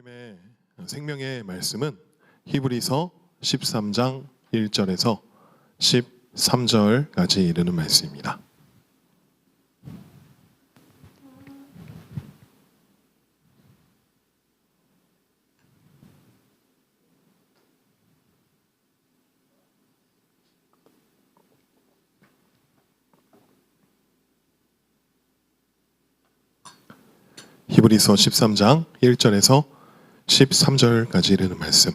하나님의 생명의 말씀은 히브리서 13장 1절에서 13절까지 이르는 말씀입니다. 히브리서 13장 1절에서 13절까지 이르는 말씀,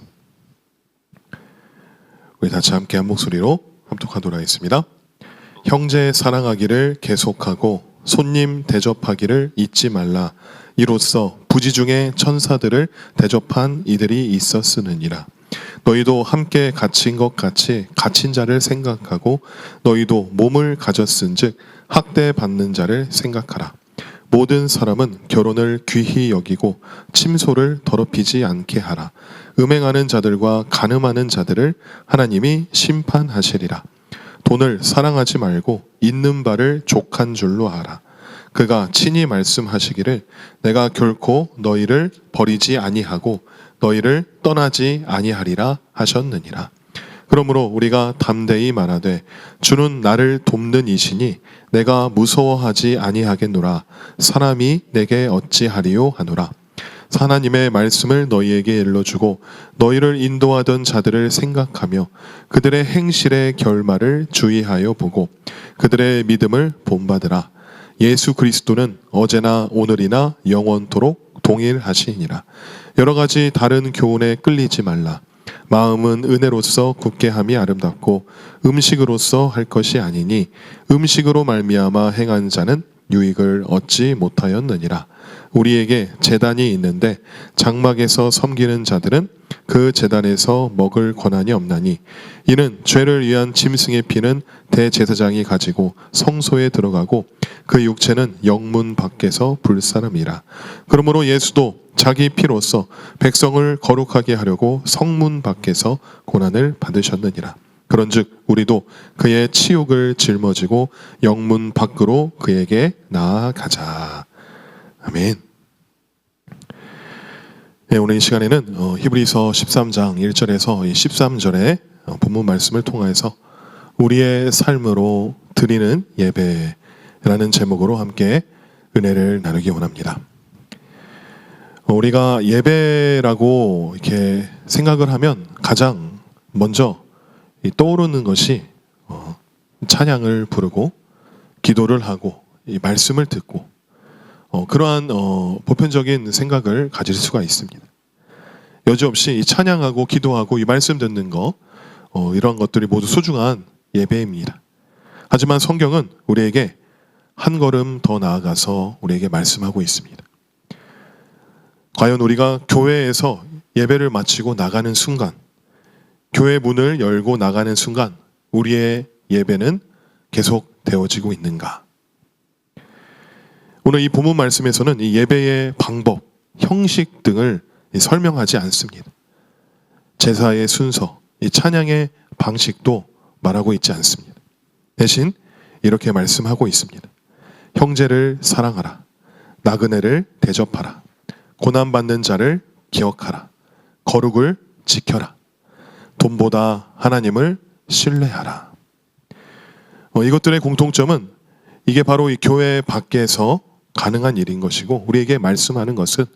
우리 같이 함께 한 목소리로 합독하도록 하겠습니다. 형제 사랑하기를 계속하고 손님 대접하기를 잊지 말라. 이로써 부지 중에 천사들을 대접한 이들이 있었으느니라. 너희도 함께 갇힌 것 같이 갇힌 자를 생각하고 너희도 몸을 가졌은즉 학대받는 자를 생각하라. 모든 사람은 결혼을 귀히 여기고 침소를 더럽히지 않게 하라. 음행하는 자들과 간음하는 자들을 하나님이 심판하시리라. 돈을 사랑하지 말고 있는 바를 족한 줄로 알아. 그가 친히 말씀하시기를 내가 결코 너희를 버리지 아니하고 너희를 떠나지 아니하리라 하셨느니라. 그러므로 우리가 담대히 말하되 주는 나를 돕는 이시니 내가 무서워하지 아니하겠노라. 사람이 내게 어찌하리요 하노라. 하나님의 말씀을 너희에게 일러주고 너희를 인도하던 자들을 생각하며 그들의 행실의 결말을 주의하여 보고 그들의 믿음을 본받으라. 예수 그리스도는 어제나 오늘이나 영원토록 동일하시니라. 여러 가지 다른 교훈에 끌리지 말라. 마음은 은혜로서 굳게 함이 아름답고 음식으로서 할 것이 아니니 음식으로 말미암아 행한 자는 유익을 얻지 못하였느니라. 우리에게 제단이 있는데 장막에서 섬기는 자들은 그 제단에서 먹을 권한이 없나니 이는 죄를 위한 짐승의 피는 대제사장이 가지고 성소에 들어가고 그 육체는 영문 밖에서 불사름이라. 그러므로 예수도 자기 피로써 백성을 거룩하게 하려고 성문 밖에서 고난을 받으셨느니라. 그런즉 우리도 그의 치욕을 짊어지고 영문 밖으로 그에게 나아가자. 아멘. 네, 오늘 이 시간에는 히브리서 13장 1절에서 13절의 본문 말씀을 통해서 우리의 삶으로 드리는 예배라는 제목으로 함께 은혜를 나누기 원합니다. 우리가 예배라고 이렇게 생각을 하면 가장 먼저 떠오르는 것이 찬양을 부르고 기도를 하고 이 말씀을 듣고 그러한 보편적인 생각을 가질 수가 있습니다. 여지없이 이 찬양하고 기도하고 이 말씀 듣는 거 이런 것들이 모두 소중한 예배입니다. 하지만 성경은 우리에게 한 걸음 더 나아가서 우리에게 말씀하고 있습니다. 과연 우리가 교회에서 예배를 마치고 나가는 순간, 교회 문을 열고 나가는 순간 우리의 예배는 계속 되어지고 있는가? 오늘 이 본문 말씀에서는 이 예배의 방법, 형식 등을 설명하지 않습니다. 제사의 순서, 이 찬양의 방식도 말하고 있지 않습니다. 대신 이렇게 말씀하고 있습니다. 형제를 사랑하라. 나그네를 대접하라. 고난받는 자를 기억하라. 거룩을 지켜라. 돈보다 하나님을 신뢰하라. 이것들의 공통점은 이게 바로 이 교회 밖에서 가능한 일인 것이고 우리에게 말씀하는 것은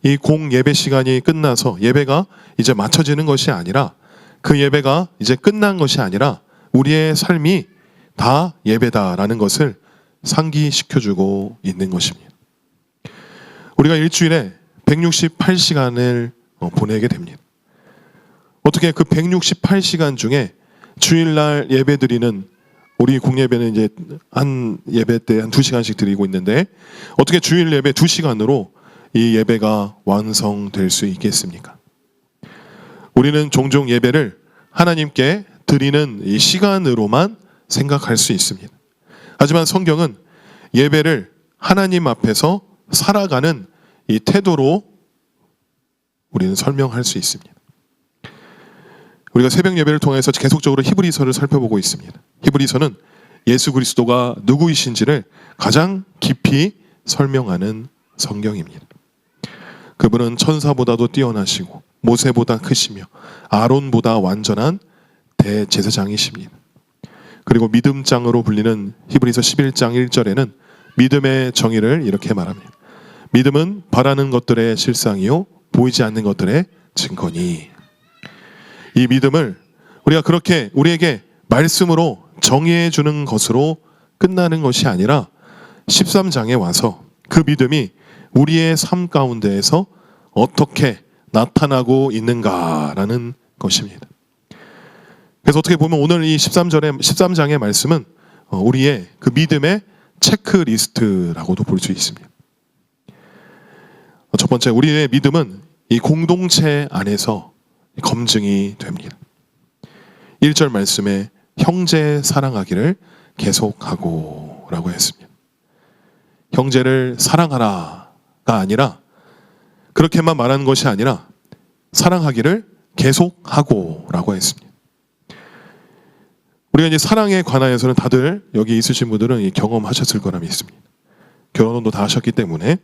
이 공예배 시간이 끝나서 예배가 이제 마쳐지는 것이 아니라 그 예배가 이제 끝난 것이 아니라 우리의 삶이 다 예배다라는 것을 상기시켜주고 있는 것입니다. 우리가 일주일에 168시간을 보내게 됩니다. 어떻게 그 168시간 중에 주일날 예배 드리는 우리 공예배는 이제 한 예배 때 한 2시간씩 드리고 있는데 어떻게 주일 예배 2시간으로 이 예배가 완성될 수 있겠습니까? 우리는 종종 예배를 하나님께 드리는 이 시간으로만 생각할 수 있습니다. 하지만 성경은 예배를 하나님 앞에서 살아가는 이 태도로 우리는 설명할 수 있습니다. 우리가 새벽 예배를 통해서 계속적으로 히브리서를 살펴보고 있습니다. 히브리서는 예수 그리스도가 누구이신지를 가장 깊이 설명하는 성경입니다. 그분은 천사보다도 뛰어나시고 모세보다 크시며 아론보다 완전한 대제사장이십니다. 그리고 믿음장으로 불리는 히브리서 11장 1절에는 믿음의 정의를 이렇게 말합니다. 믿음은 바라는 것들의 실상이요 보이지 않는 것들의 증거니. 이 믿음을 우리가 그렇게 우리에게 말씀으로 정의해 주는 것으로 끝나는 것이 아니라 13장에 와서 그 믿음이 우리의 삶 가운데에서 어떻게 나타나고 있는가라는 것입니다. 그래서 어떻게 보면 오늘 이 13장의 말씀은 우리의 그 믿음의 체크리스트라고도 볼 수 있습니다. 첫 번째, 우리의 믿음은 이 공동체 안에서 검증이 됩니다. 1절 말씀에 형제 사랑하기를 계속하고 라고 했습니다. 형제를 사랑하라가 아니라 그렇게만 말하는 것이 아니라 사랑하기를 계속하고 라고 했습니다. 우리가 이제 사랑에 관하여서는 다들 여기 있으신 분들은 경험하셨을 거라 믿습니다. 결혼도 다 하셨기 때문에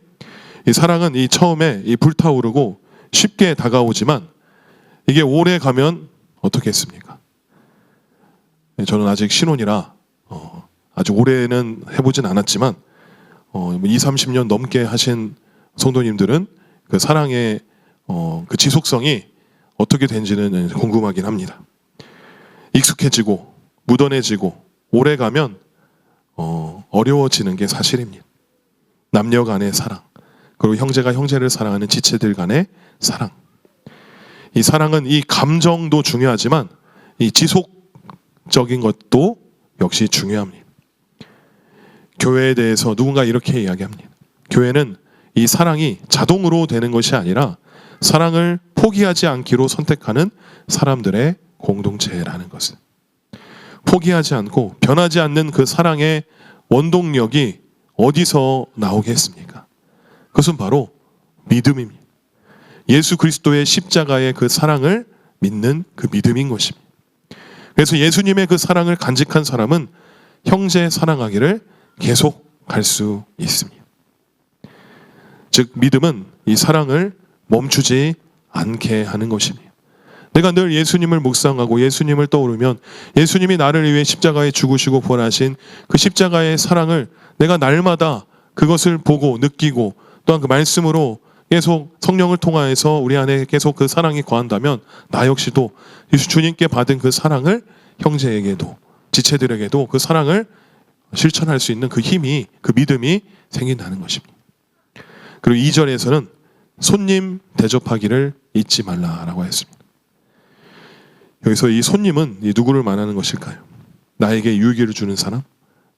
이 사랑은 이 처음에 이 불타오르고 쉽게 다가오지만 이게 오래 가면 어떻겠습니까? 저는 아직 신혼이라 아주 오래는 해보진 않았지만 20-30년 넘게 하신 성도님들은 그 사랑의 그 지속성이 어떻게 된지는 궁금하긴 합니다. 익숙해지고 묻어내지고 오래 가면 어려워지는 게 사실입니다. 남녀 간의 사랑, 그리고 형제가 형제를 사랑하는 지체들 간의 사랑. 이 사랑은 이 감정도 중요하지만 이 지속적인 것도 역시 중요합니다. 교회에 대해서 누군가 이렇게 이야기합니다. 교회는 이 사랑이 자동으로 되는 것이 아니라 사랑을 포기하지 않기로 선택하는 사람들의 공동체라는 것을. 포기하지 않고 변하지 않는 그 사랑의 원동력이 어디서 나오겠습니까? 그것은 바로 믿음입니다. 예수 그리스도의 십자가의 그 사랑을 믿는 그 믿음인 것입니다. 그래서 예수님의 그 사랑을 간직한 사람은 형제 사랑하기를 계속 할 수 있습니다. 즉 믿음은 이 사랑을 멈추지 않게 하는 것입니다. 내가 늘 예수님을 묵상하고 예수님을 떠오르면 예수님이 나를 위해 십자가에 죽으시고 부활하신 그 십자가의 사랑을 내가 날마다 그것을 보고 느끼고 또한 그 말씀으로 계속 성령을 통하여서 우리 안에 계속 그 사랑이 거한다면 나 역시도 주님께 받은 그 사랑을 형제에게도 지체들에게도 그 사랑을 실천할 수 있는 그 힘이, 그 믿음이 생긴다는 것입니다. 그리고 2절에서는 손님 대접하기를 잊지 말라라고 했습니다. 여기서 이 손님은 누구를 말하는 것일까요? 나에게 유익을 주는 사람?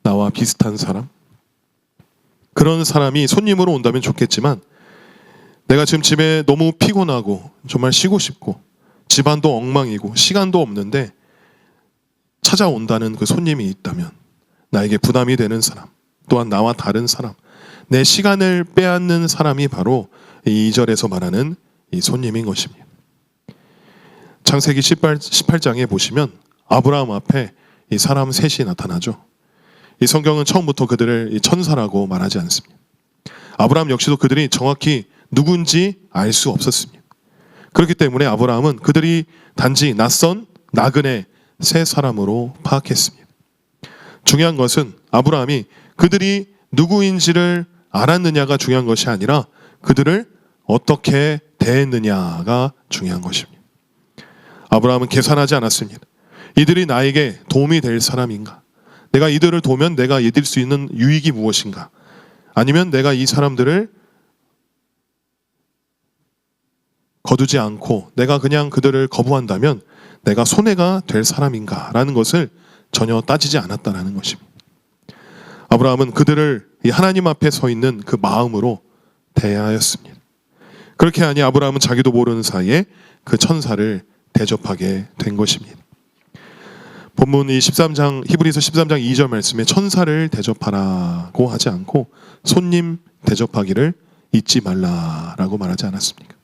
나와 비슷한 사람? 그런 사람이 손님으로 온다면 좋겠지만 내가 지금 집에 너무 피곤하고 정말 쉬고 싶고 집안도 엉망이고 시간도 없는데 찾아온다는 그 손님이 있다면 나에게 부담이 되는 사람, 또한 나와 다른 사람, 내 시간을 빼앗는 사람이 바로 이 2절에서 말하는 이 손님인 것입니다. 창세기 18장에 보시면 아브라함 앞에 이 사람 셋이 나타나죠. 이 성경은 처음부터 그들을 이 천사라고 말하지 않습니다. 아브라함 역시도 그들이 정확히 누군지 알 수 없었습니다. 그렇기 때문에 아브라함은 그들이 단지 낯선 나그네 세 사람으로 파악했습니다. 중요한 것은 아브라함이 그들이 누구인지를 알았느냐가 중요한 것이 아니라 그들을 어떻게 대했느냐가 중요한 것입니다. 아브라함은 계산하지 않았습니다. 이들이 나에게 도움이 될 사람인가? 내가 이들을 도우면 내가 얻을 수 있는 유익이 무엇인가? 아니면 내가 이 사람들을 거두지 않고 내가 그냥 그들을 거부한다면 내가 손해가 될 사람인가? 라는 것을 전혀 따지지 않았다는 것입니다. 아브라함은 그들을 하나님 앞에 서 있는 그 마음으로 대하였습니다. 그렇게 하니 아브라함은 자기도 모르는 사이에 그 천사를 대접하게 된 것입니다. 본문 이 13장 히브리서 13장 2절 말씀에 천사를 대접하라고 하지 않고 손님 대접하기를 잊지 말라라고 말하지 않았습니까?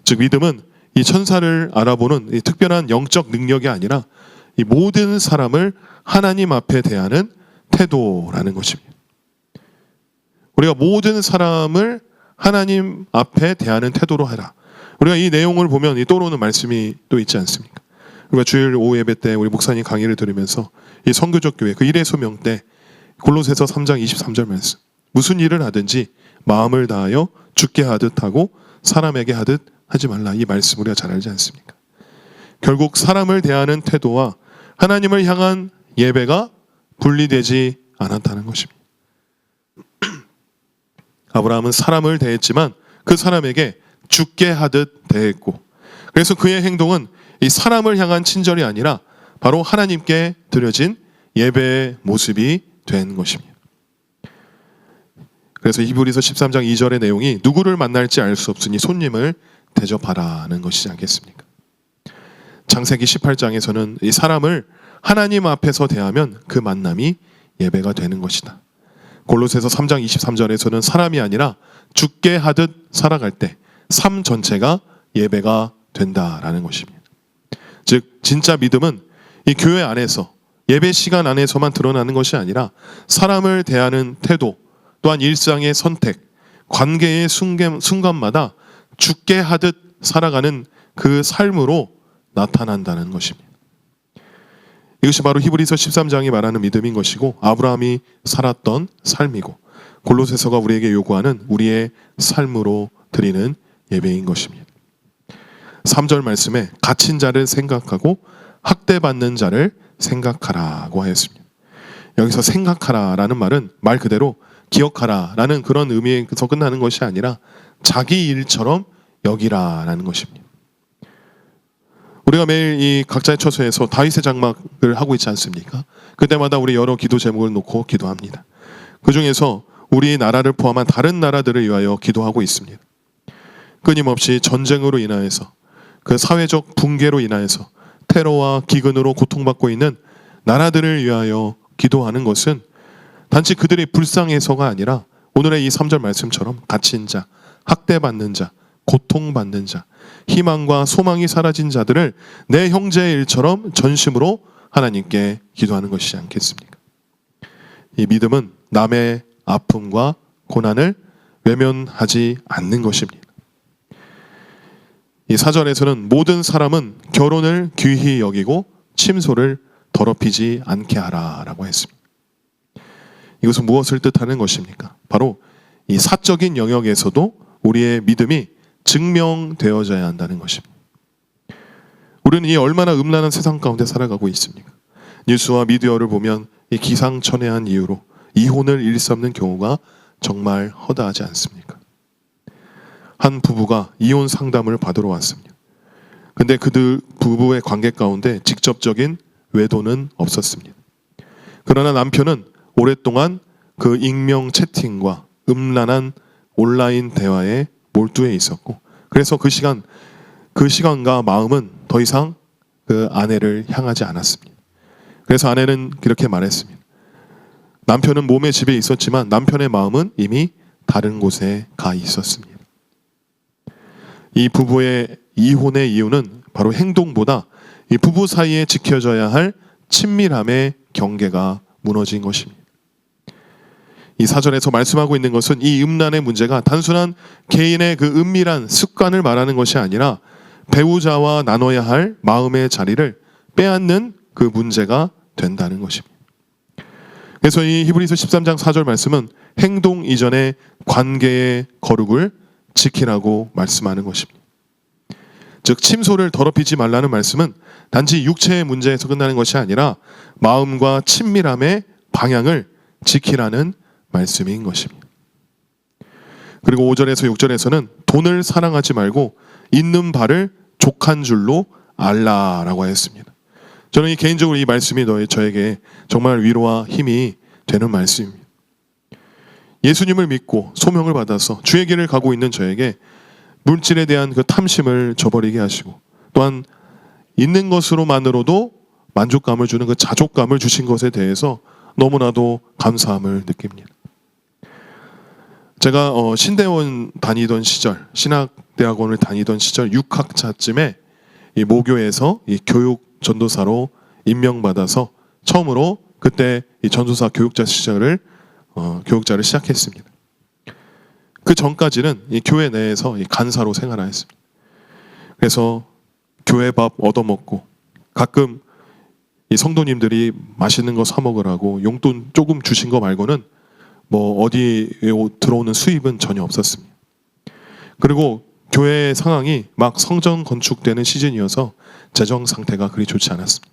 즉 믿음은 이 천사를 알아보는 이 특별한 영적 능력이 아니라 이 모든 사람을 하나님 앞에 대하는 태도라는 것입니다. 우리가 모든 사람을 하나님 앞에 대하는 태도로 하라. 우리가 이 내용을 보면 이 떠오르는 말씀이 또 있지 않습니까? 우리가 주일 오후 예배 때 우리 목사님 강의를 들으면서 이 선교적 교회 그 일의 소명 때 골로새서 3장 23절 말씀, 무슨 일을 하든지 마음을 다하여 주께 하듯 하고 사람에게 하듯 하지 말라. 이 말씀 우리가 잘 알지 않습니까? 결국 사람을 대하는 태도와 하나님을 향한 예배가 분리되지 않았다는 것입니다. 아브라함은 사람을 대했지만 그 사람에게 주께 하듯 대했고, 그래서 그의 행동은 이 사람을 향한 친절이 아니라 바로 하나님께 드려진 예배의 모습이 된 것입니다. 그래서 히브리서 13장 2절의 내용이 누구를 만날지 알 수 없으니 손님을 대접하라는 것이지 않겠습니까? 창세기 18장에서는 이 사람을 하나님 앞에서 대하면 그 만남이 예배가 되는 것이다. 골로새서 3장 23절에서는 사람이 아니라 주께 하듯 살아갈 때 삶 전체가 예배가 된다라는 것입니다. 즉 진짜 믿음은 이 교회 안에서 예배 시간 안에서만 드러나는 것이 아니라 사람을 대하는 태도, 또한 일상의 선택, 관계의 순간마다 주께 하듯 살아가는 그 삶으로 나타난다는 것입니다. 이것이 바로 히브리서 13장이 말하는 믿음인 것이고 아브라함이 살았던 삶이고 골로새서가 우리에게 요구하는 우리의 삶으로 드리는 예배인 것입니다. 3절 말씀에 갇힌 자를 생각하고 학대받는 자를 생각하라고 하였습니다. 여기서 생각하라라는 말은 말 그대로 기억하라라는 그런 의미에서 끝나는 것이 아니라 자기 일처럼 여기라라는 것입니다. 우리가 매일 이 각자의 처소에서 다윗의 장막을 하고 있지 않습니까? 그때마다 우리 여러 기도 제목을 놓고 기도합니다. 그 중에서 우리 나라를 포함한 다른 나라들을 위하여 기도하고 있습니다. 끊임없이 전쟁으로 인하여서 그 사회적 붕괴로 인하여서 테러와 기근으로 고통받고 있는 나라들을 위하여 기도하는 것은 단지 그들이 불쌍해서가 아니라 오늘의 이 3절 말씀처럼 갇힌 자, 학대받는 자, 고통받는 자, 희망과 소망이 사라진 자들을 내 형제의 일처럼 전심으로 하나님께 기도하는 것이지 않겠습니까? 이 믿음은 남의 아픔과 고난을 외면하지 않는 것입니다. 이 4절에서는 모든 사람은 결혼을 귀히 여기고 침소를 더럽히지 않게 하라라고 했습니다. 이것은 무엇을 뜻하는 것입니까? 바로 이 사적인 영역에서도 우리의 믿음이 증명되어져야 한다는 것입니다. 우리는 이 얼마나 음란한 세상 가운데 살아가고 있습니까? 뉴스와 미디어를 보면 이 기상천외한 이유로 이혼을 일삼는 경우가 정말 허다하지 않습니까? 한 부부가 이혼 상담을 받으러 왔습니다. 근데 그들 부부의 관계 가운데 직접적인 외도는 없었습니다. 그러나 남편은 오랫동안 그 익명 채팅과 음란한 온라인 대화에 몰두해 있었고, 그래서 그 시간과 마음은 더 이상 그 아내를 향하지 않았습니다. 그래서 아내는 이렇게 말했습니다. 남편은 몸의 집에 있었지만 남편의 마음은 이미 다른 곳에 가 있었습니다. 이 부부의 이혼의 이유는 바로 행동보다 이 부부 사이에 지켜져야 할 친밀함의 경계가 무너진 것입니다. 이 사전에서 말씀하고 있는 것은 이 음란의 문제가 단순한 개인의 그 은밀한 습관을 말하는 것이 아니라 배우자와 나눠야 할 마음의 자리를 빼앗는 그 문제가 된다는 것입니다. 그래서 이 히브리서 13장 4절 말씀은 행동 이전의 관계의 거룩을 지키라고 말씀하는 것입니다. 즉 침소를 더럽히지 말라는 말씀은 단지 육체의 문제에서 끝나는 것이 아니라 마음과 친밀함의 방향을 지키라는 말씀인 것입니다. 그리고 5절에서 6절에서는 돈을 사랑하지 말고 있는 바를 족한 줄로 알라라고 했습니다. 저는 개인적으로 이 말씀이 저에게 정말 위로와 힘이 되는 말씀입니다. 예수님을 믿고 소명을 받아서 주의 길을 가고 있는 저에게 물질에 대한 그 탐심을 저버리게 하시고 또한 있는 것으로만으로도 만족감을 주는 그 자족감을 주신 것에 대해서 너무나도 감사함을 느낍니다. 제가 신대원 다니던 시절, 신학대학원을 다니던 시절 6학차쯤에 이 모교에서 이 교육 전도사로 임명받아서 처음으로 그때 이 전도사 교육자를 시작했습니다. 그 전까지는 이 교회 내에서 이 간사로 생활하였습니다. 그래서 교회 밥 얻어먹고 가끔 이 성도님들이 맛있는 거 사 먹으라고 용돈 조금 주신 거 말고는 뭐 어디 들어오는 수입은 전혀 없었습니다. 그리고 교회의 상황이 막 성전 건축되는 시즌이어서 재정 상태가 그리 좋지 않았습니다.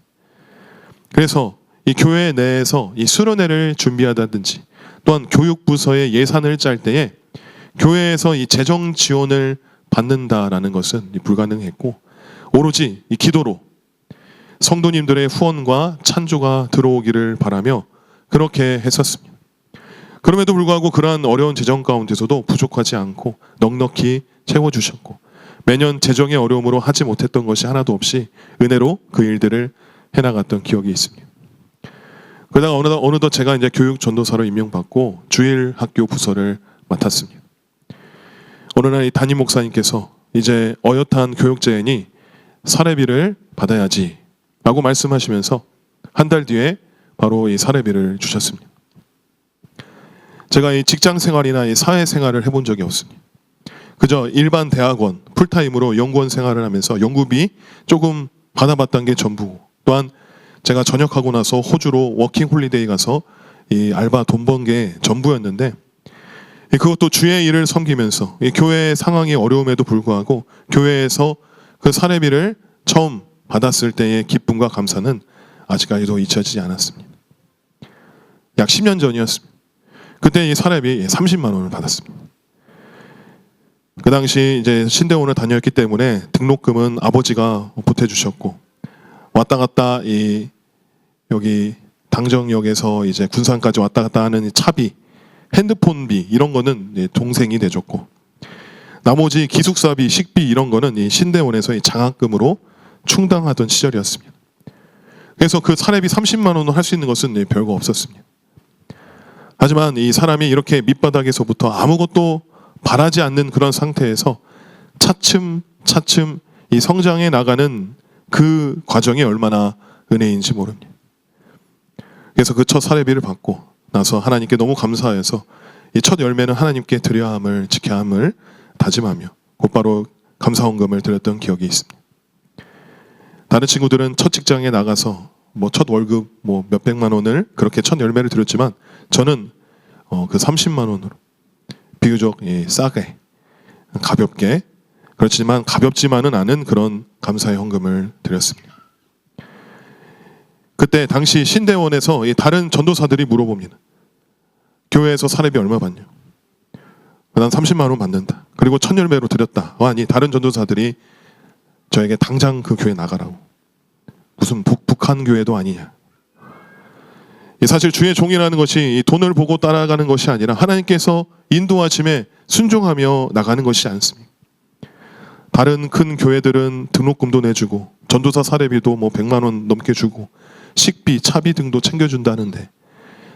그래서 이 교회 내에서 이 수련회를 준비하다든지 또한 교육부서의 예산을 짤 때에 교회에서 이 재정 지원을 받는다라는 것은 불가능했고 오로지 이 기도로 성도님들의 후원과 찬조가 들어오기를 바라며 그렇게 했었습니다. 그럼에도 불구하고 그러한 어려운 재정 가운데서도 부족하지 않고 넉넉히 채워주셨고 매년 재정의 어려움으로 하지 못했던 것이 하나도 없이 은혜로 그 일들을 해나갔던 기억이 있습니다. 그러다가 어느덧 제가 이제 교육 전도사로 임명받고 주일 학교 부서를 맡았습니다. 어느 날 이 담임 목사님께서 이제 어엿한 교육제인이 사례비를 받아야지 라고 말씀하시면서 한 달 뒤에 바로 이 사례비를 주셨습니다. 제가 이 직장 생활이나 이 사회 생활을 해본 적이 없습니다. 그저 일반 대학원 풀타임으로 연구원 생활을 하면서 연구비 조금 받아봤던 게 전부고 또한 제가 전역하고 나서 호주로 워킹 홀리데이 가서 이 알바 돈 번 게 전부였는데 그것도 주의 일을 섬기면서 이 교회의 상황이 어려움에도 불구하고 교회에서 그 사례비를 처음 받았을 때의 기쁨과 감사는 아직까지도 잊혀지지 않았습니다. 약 10년 전이었습니다. 그때 이 사례비 30만 원을 받았습니다. 그 당시 이제 신대원을 다녔기 때문에 등록금은 아버지가 보태주셨고 왔다 갔다 여기 당정역에서 이제 군산까지 왔다 갔다 하는 이 차비, 핸드폰비 이런 거는 동생이 내줬고 나머지 기숙사비, 식비 이런 거는 이 신대원에서 이 장학금으로 충당하던 시절이었습니다. 그래서 그 사례비 30만 원을 할 수 있는 것은 별거 없었습니다. 하지만 이 사람이 이렇게 밑바닥에서부터 아무것도 바라지 않는 그런 상태에서 차츰 이 성장해 나가는 그 과정이 얼마나 은혜인지 모릅니다. 그래서 그 첫 사례비를 받고 나서 하나님께 너무 감사해서 이 첫 열매는 하나님께 드려야 함을 지켜야 함을 다짐하며 곧바로 감사헌금을 드렸던 기억이 있습니다. 다른 친구들은 첫 직장에 나가서 뭐 첫 월급 뭐 몇백만 원을 그렇게 첫 열매를 드렸지만 저는 그 30만 원으로 비교적 싸게 가볍게 그렇지만 가볍지만은 않은 그런 감사의 헌금을 드렸습니다. 그때 당시 신대원에서 다른 전도사들이 물어봅니다. 교회에서 사례비 얼마 받냐? 난 30만 원 받는다. 그리고 첫 열매로 드렸다. 아니 다른 전도사들이 저에게 당장 그 교회 나가라고. 무슨 북한 교회도 아니냐. 사실 주의 종이라는 것이 돈을 보고 따라가는 것이 아니라 하나님께서 인도하심에 순종하며 나가는 것이 않습니다. 다른 큰 교회들은 등록금도 내주고 전도사 사례비도 뭐 100만 원 넘게 주고 식비, 차비 등도 챙겨준다는데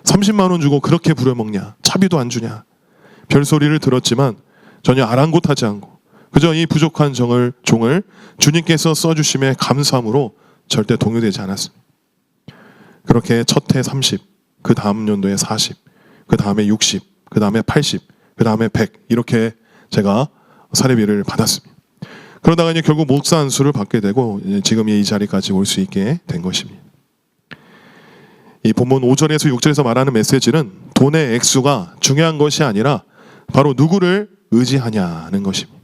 30만 원 주고 그렇게 부려먹냐? 차비도 안 주냐? 별소리를 들었지만 전혀 아랑곳하지 않고 그저 이 부족한 종을 주님께서 써주심에 감사함으로 절대 동요되지 않았습니다. 그렇게 첫 해 30, 그 다음 연도에 40, 그 다음에 60, 그 다음에 80, 그 다음에 100 이렇게 제가 사례비를 받았습니다. 그러다가 이제 결국 목사 안수를 받게 되고 지금 이 자리까지 올 수 있게 된 것입니다. 이 본문 5절에서 6절에서 말하는 메시지는 돈의 액수가 중요한 것이 아니라 바로 누구를 의지하냐는 것입니다.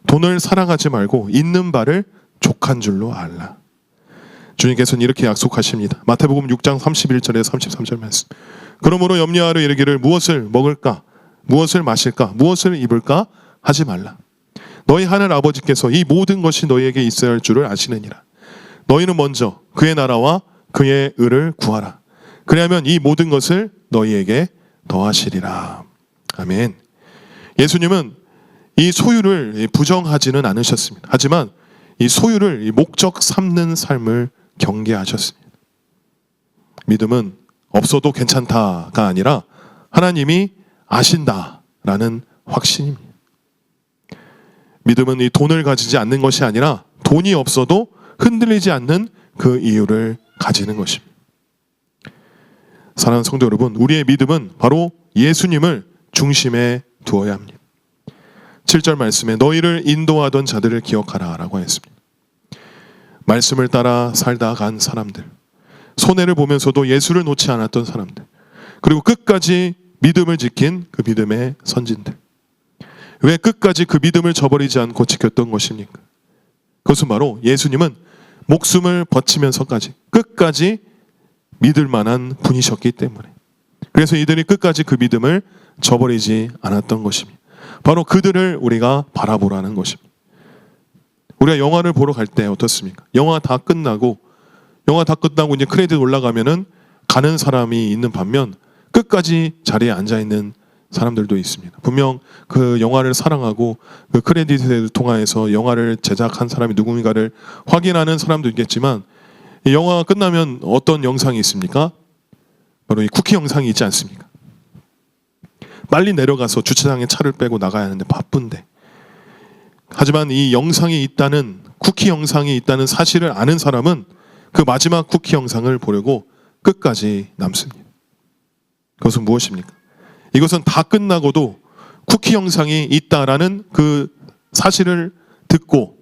돈을 사랑하지 말고 있는 바를 족한 줄로 알라. 주님께서는 이렇게 약속하십니다. 마태복음 6장 31절에서 33절 말씀. 그러므로 염려하러 이르기를 무엇을 먹을까? 무엇을 마실까? 무엇을 입을까? 하지 말라. 너희 하늘 아버지께서 이 모든 것이 너희에게 있어야 할 줄을 아시느니라. 너희는 먼저 그의 나라와 그의 의를 구하라. 그리하면 이 모든 것을 너희에게 더하시리라. 아멘. 예수님은 이 소유를 부정하지는 않으셨습니다. 하지만 이 소유를 목적 삼는 삶을 경계하셨습니다. 믿음은 없어도 괜찮다가 아니라 하나님이 아신다라는 확신입니다. 믿음은 이 돈을 가지지 않는 것이 아니라 돈이 없어도 흔들리지 않는 그 이유를 가지는 것입니다. 사랑하는 성도 여러분, 우리의 믿음은 바로 예수님을 중심에 두어야 합니다. 7절 말씀에 너희를 인도하던 자들을 기억하라 라고 했습니다. 말씀을 따라 살다 간 사람들, 손해를 보면서도 예수를 놓지 않았던 사람들, 그리고 끝까지 믿음을 지킨 그 믿음의 선진들. 왜 끝까지 그 믿음을 저버리지 않고 지켰던 것입니까? 그것은 바로 예수님은 목숨을 바치면서까지 끝까지 믿을 만한 분이셨기 때문에, 그래서 이들이 끝까지 그 믿음을 저버리지 않았던 것입니다. 바로 그들을 우리가 바라보라는 것입니다. 우리가 영화를 보러 갈 때 어떻습니까? 영화 다 끝나고 이제 크레딧 올라가면은 가는 사람이 있는 반면 끝까지 자리에 앉아 있는 사람들도 있습니다. 분명 그 영화를 사랑하고 그 크레딧을 통해서 영화를 제작한 사람이 누군가를 확인하는 사람도 있겠지만, 이 영화가 끝나면 어떤 영상이 있습니까? 바로 이 쿠키 영상이 있지 않습니까? 빨리 내려가서 주차장에 차를 빼고 나가야 하는데 바쁜데, 하지만 이 영상이 있다는, 쿠키 영상이 있다는 사실을 아는 사람은 그 마지막 쿠키 영상을 보려고 끝까지 남습니다. 그것은 무엇입니까? 이것은 다 끝나고도 쿠키 영상이 있다라는 그 사실을 듣고,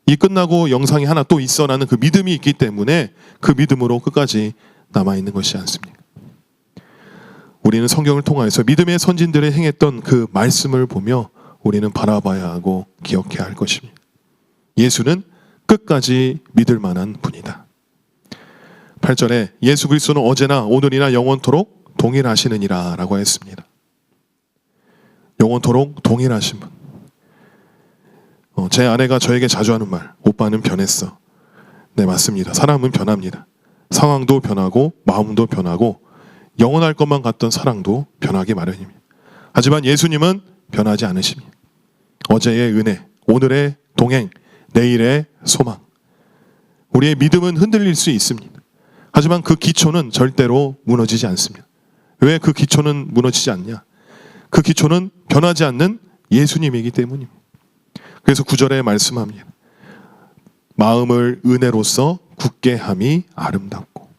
이 끝나고 영상이 하나 또 있어라는 그 믿음이 있기 때문에 그 믿음으로 끝까지 남아있는 것이 않습니까? 우리는 성경을 통하여서 믿음의 선진들이 행했던 그 말씀을 보며 우리는 바라봐야 하고 기억해야 할 것입니다. 예수는 끝까지 믿을 만한 분이다. 8절에 예수 그리스도는 어제나 오늘이나 영원토록 동일하시느니라 라고 했습니다. 영원토록 동일하신 분. 제 아내가 저에게 자주 하는 말, 오빠는 변했어. 네, 맞습니다. 사람은 변합니다. 상황도 변하고 마음도 변하고 영원할 것만 같던 사랑도 변하기 마련입니다. 하지만 예수님은 변하지 않으십니다. 어제의 은혜, 오늘의 동행, 내일의 소망. 우리의 믿음은 흔들릴 수 있습니다. 하지만 그 기초는 절대로 무너지지 않습니다. 왜 그 기초는 무너지지 않냐? 그 기초는 변하지 않는 예수님이기 때문입니다. 그래서 9절에 말씀합니다. 마음을 은혜로써 굳게 함이 아름답고.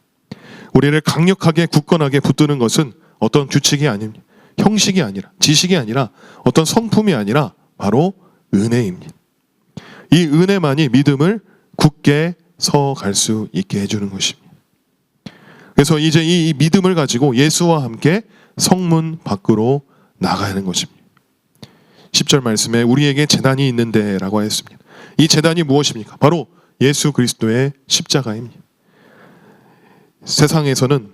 우리를 강력하게 굳건하게 붙드는 것은 어떤 규칙이 아닙니다. 형식이 아니라, 지식이 아니라, 어떤 성품이 아니라 바로 은혜입니다. 이 은혜만이 믿음을 굳게 서갈 수 있게 해주는 것입니다. 그래서 이제 이 믿음을 가지고 예수와 함께 성문 밖으로 나가야 하는 것입니다. 10절 말씀에 우리에게 제단이 있는데 라고 했습니다. 이 제단이 무엇입니까? 바로 예수 그리스도의 십자가입니다. 세상에서는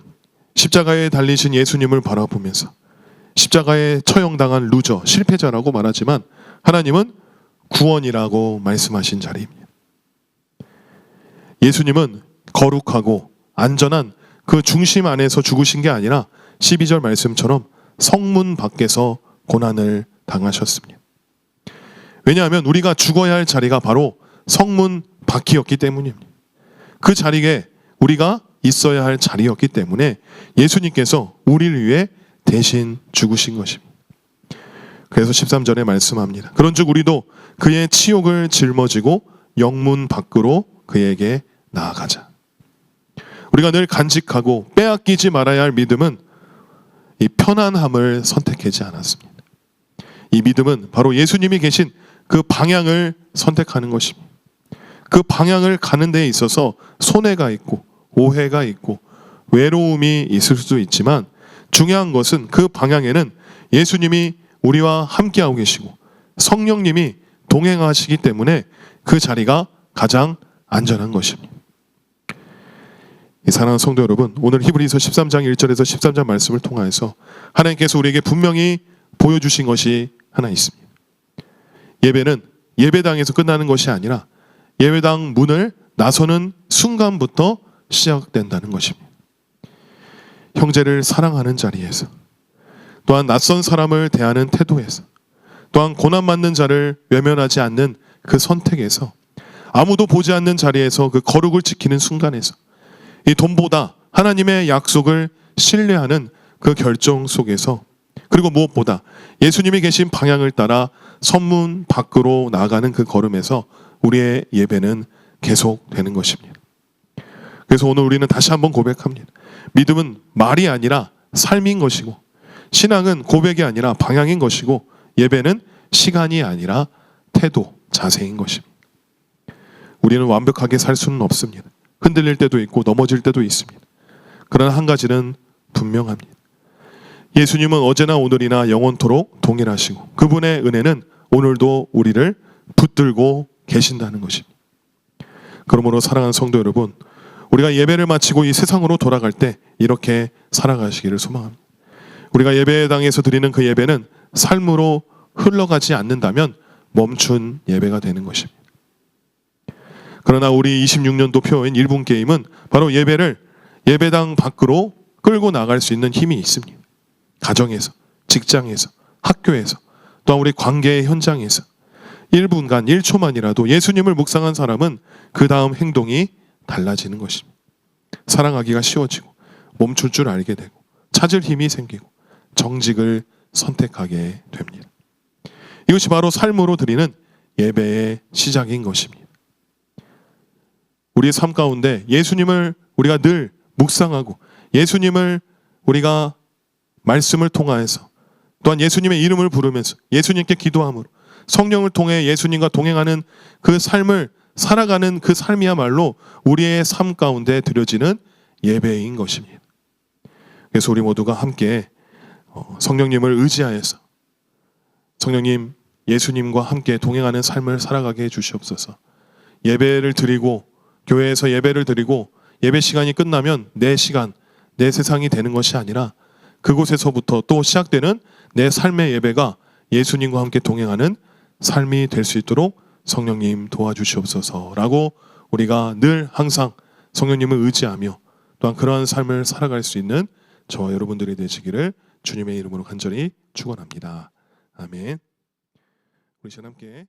십자가에 달리신 예수님을 바라보면서 십자가에 처형당한 루저, 실패자라고 말하지만 하나님은 구원이라고 말씀하신 자리입니다. 예수님은 거룩하고 안전한 그 중심 안에서 죽으신 게 아니라 12절 말씀처럼 성문 밖에서 고난을 당하셨습니다. 왜냐하면 우리가 죽어야 할 자리가 바로 성문 밖이었기 때문입니다. 그 자리에 우리가 있어야 할 자리였기 때문에 예수님께서 우리를 위해 대신 죽으신 것입니다. 그래서 13절에 말씀합니다. 그런즉 우리도 그의 치욕을 짊어지고 영문 밖으로 그에게 나아가자. 우리가 늘 간직하고 빼앗기지 말아야 할 믿음은 이 편안함을 선택하지 않았습니다. 이 믿음은 바로 예수님이 계신 그 방향을 선택하는 것입니다. 그 방향을 가는 데에 있어서 손해가 있고 오해가 있고 외로움이 있을 수도 있지만 중요한 것은 그 방향에는 예수님이 우리와 함께하고 계시고 성령님이 동행하시기 때문에 그 자리가 가장 안전한 것입니다. 사랑하는 성도 여러분, 오늘 히브리서 13장 1절에서 13장 말씀을 통하여서 하나님께서 우리에게 분명히 보여주신 것이 하나 있습니다. 예배는 예배당에서 끝나는 것이 아니라 예배당 문을 나서는 순간부터 시작된다는 것입니다. 형제를 사랑하는 자리에서, 또한 낯선 사람을 대하는 태도에서, 또한 고난받는 자를 외면하지 않는 그 선택에서, 아무도 보지 않는 자리에서 그 거룩을 지키는 순간에서, 이 돈보다 하나님의 약속을 신뢰하는 그 결정 속에서, 그리고 무엇보다 예수님이 계신 방향을 따라 성문 밖으로 나아가는 그 걸음에서 우리의 예배는 계속되는 것입니다. 그래서 오늘 우리는 다시 한번 고백합니다. 믿음은 말이 아니라 삶인 것이고 신앙은 고백이 아니라 방향인 것이고 예배는 시간이 아니라 태도, 자세인 것입니다. 우리는 완벽하게 살 수는 없습니다. 흔들릴 때도 있고 넘어질 때도 있습니다. 그러나 한 가지는 분명합니다. 예수님은 어제나 오늘이나 영원토록 동일하시고 그분의 은혜는 오늘도 우리를 붙들고 계신다는 것입니다. 그러므로 사랑하는 성도 여러분, 우리가 예배를 마치고 이 세상으로 돌아갈 때 이렇게 살아가시기를 소망합니다. 우리가 예배당에서 드리는 그 예배는 삶으로 흘러가지 않는다면 멈춘 예배가 되는 것입니다. 그러나 우리 26년도 표인 1분 게임은 바로 예배를 예배당 밖으로 끌고 나갈 수 있는 힘이 있습니다. 가정에서, 직장에서, 학교에서, 또한 우리 관계의 현장에서 1분간 1초만이라도 예수님을 묵상한 사람은 그 다음 행동이 달라지는 것입니다. 사랑하기가 쉬워지고 멈출 줄 알게 되고 찾을 힘이 생기고 정직을 선택하게 됩니다. 이것이 바로 삶으로 드리는 예배의 시작인 것입니다. 우리의 삶 가운데 예수님을 우리가 늘 묵상하고 예수님을 우리가 말씀을 통하여서 또한 예수님의 이름을 부르면서 예수님께 기도함으로 성령을 통해 예수님과 동행하는 그 삶을 살아가는 그 삶이야말로 우리의 삶 가운데 드려지는 예배인 것입니다. 그래서 우리 모두가 함께 성령님을 의지하여서 성령님, 예수님과 함께 동행하는 삶을 살아가게 해주시옵소서. 예배를 드리고 교회에서 예배를 드리고 예배 시간이 끝나면 내 시간, 내 세상이 되는 것이 아니라 그곳에서부터 또 시작되는 내 삶의 예배가 예수님과 함께 동행하는 삶이 될 수 있도록 성령님 도와주시옵소서라고 우리가 늘 항상 성령님을 의지하며 또한 그러한 삶을 살아갈 수 있는 저와 여러분들이 되시기를 주님의 이름으로 간절히 축원합니다. 아멘. 우리 시간 함께